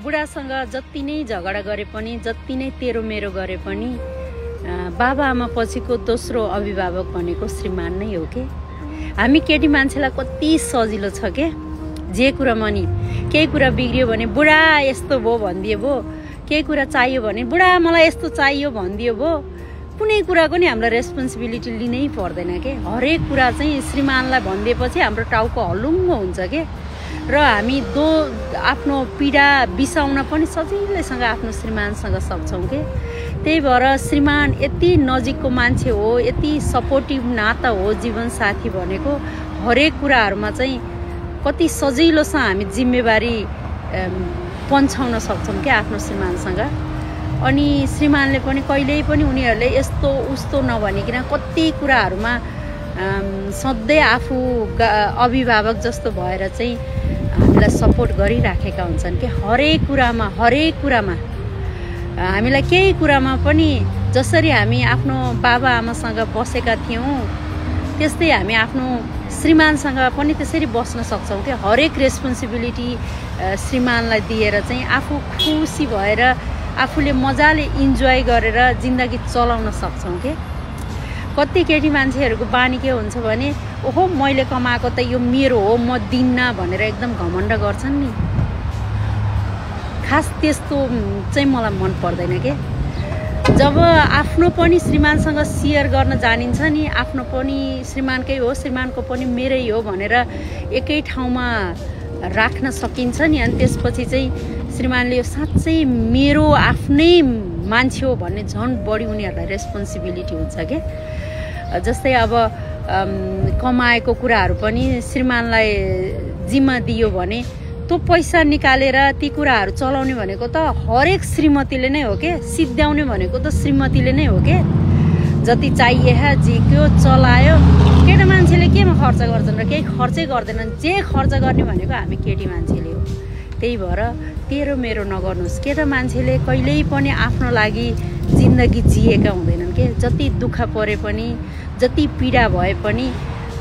बुढासँग जति नै झगडा गरे पनि, जति नै तेरो मेरो गरे पनि बाबा आमा पछिको दोस्रो अभिभावक भनेको श्रीमान नै हो के। हामी केटी मान्छेलाई कति सजिलो छ के, जे कुरामा नि केही कुरा बिग्रियो भने बुढा यस्तो भयो भनिदियो भो, केही कुरा चाहियो भने बुढा मलाई यस्तो चाहियो भनिदियो भो। कुनै कुराको नि हामीलाई रेस्पोन्सिबिलिटी लिनै पर्दैन के। हरेक कुरा चाहिँ श्रीमानलाई भनिदिएपछि हाम्रो टाउको हलुङ्गो हुन्छ के। र हामी आफ्नो पीडा बिसाउन पनि सजिलैसँग आफ्नो श्रीमानसँग सक्छौँ के। त्यही भएर श्रीमान यति नजिकको मान्छे हो, यति सपोर्टिभ नाता हो जीवनसाथी भनेको। हरेक कुराहरूमा चाहिँ कति सजिलोसँग हामी जिम्मेवारी पन्छाउन सक्छौँ क्या आफ्नो श्रीमानसँग। अनि श्रीमानले पनि कहिल्यै पनि उनीहरूले यस्तो उस्तो नभनिकन कति कुराहरूमा सधैँ आफू अभिभावक जस्तो भएर चाहिँ हामीलाई सपोर्ट गरिराखेका हुन्छन् कि हरेक कुरामा हामीलाई केही कुरामा पनि जसरी हामी आफ्नो बाबा आमासँग बसेका थियौँ त्यस्तै हामी आफ्नो श्रीमानसँग पनि त्यसरी बस्न सक्छौँ कि। हरेक रेस्पोन्सिबिलिटी श्रीमानलाई दिएर चाहिँ आफू खुसी भएर आफूले मजाले इन्जोय गरेर जिन्दगी चलाउन सक्छौँ के। कति केटी मान्छेहरूको बानी के हुन्छ भने ओहो मैले कमाएको त यो मेरो हो म दिन्न भनेर एकदम घमण्ड गर्छन् नि। खास त्यस्तो चाहिँ मलाई मन पर्दैन के। जब आफ्नो पनि श्रीमानसँग सेयर गर्न जानिन्छ नि, आफ्नो पनि श्रीमानकै हो श्रीमानको पनि मेरै हो भनेर एकै ठाउँमा राख्न सकिन्छ नि, अनि त्यसपछि चाहिँ श्रीमानले यो साँच्चै मेरो आफ्नै मान्छे हो भन्ने झन् बढी उनीहरूलाई रेस्पोन्सिबिलिटी हुन्छ के। जस्तै अब कमाएको कुराहरू पनि श्रीमानलाई जिम्मा दियो भने त्यो पैसा निकालेर ती कुराहरू चलाउने भनेको त हरेक श्रीमतीले नै हो के। सिद्ध्याउने भनेको त श्रीमतीले नै हो के। जति चाहिए झिक्यो चलायो, केटा मान्छेले केमा खर्च गर्छन् र केही खर्चै गर्दैनन्। जे खर्च गर्ने भनेको हामी केटी मान्छेले हो। त्यही भएर तेरो मेरो नगर्नुहोस्। केटा मान्छेले कहिल्यै पनि आफ्नो लागि जिन्दगी जिएका हुँदैनन् के। जति दुःख परे पनि, जति पीडा भए पनि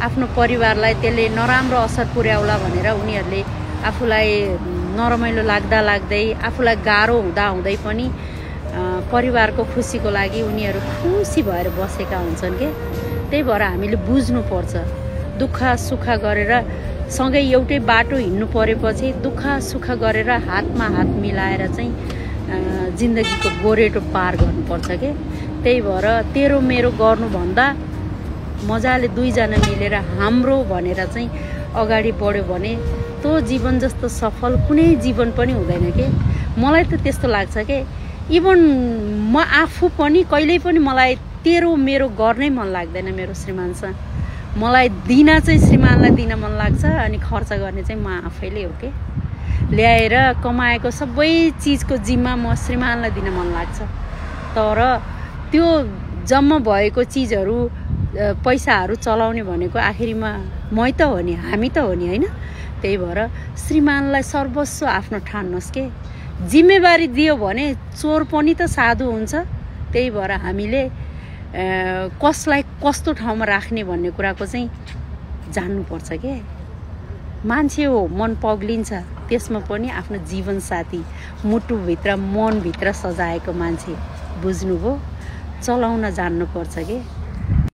आफ्नो परिवारलाई त्यसले नराम्रो असर पुर्याउला भनेर उनीहरूले आफूलाई नरमाइलो लाग्दै आफूलाई गाह्रो हुँदै पनि परिवारको खुसीको लागि उनीहरू खुसी भएर बसेका हुन्छन् के। त्यही भएर हामीले बुझ्नुपर्छ, दुःख सुख गरेर सँगै एउटै बाटो हिँड्नु परेपछि दुःख सुख गरेर हातमा हात मिलाएर चाहिँ जिन्दगीको गोरेटो पार गर्नुपर्छ के। त्यही भएर तेरो मेरो गर्नुभन्दा मजाले दुईजना मिलेर हाम्रो भनेर चाहिँ अगाडि बढ्यो भने त्यो जीवन जस्तो सफल कुनै जीवन पनि हुँदैन के। मलाई त त्यस्तो लाग्छ के। इभन म आफू पनि कहिल्यै पनि मलाई तेरो मेरो गर्नै मन लाग्दैन मेरो श्रीमानसँग। मलाई दिन चाहिँ श्रीमानलाई दिन मन लाग्छ, अनि खर्च गर्ने चाहिँ म आफैले हो के। ल्याएर कमाएको सबै चिजको जिम्मा म श्रीमानलाई दिन मन लाग्छ। तर त्यो जम्मा भएको चिजहरू पैसाहरू चलाउने भनेको आखिरीमा मै त हो नि, हामी त हो नि होइन। त्यही भएर श्रीमानलाई सर्वस्व आफ्नो ठान्नुहोस् के। जिम्मेवारी दियो भने चोर पनि त साधु हुन्छ। त्यही भएर हामीले कसलाई कस्तो ठाउँमा राख्ने भन्ने कुराको चाहिँ जान्नुपर्छ के। मान्छे हो, मन पग्लिन्छ, त्यसमा पनि आफ्नो जीवनसाथी मुटुभित्र मनभित्र सजाएको मान्छे बुझ्नुभयो, चलाउन जान्नुपर्छ के।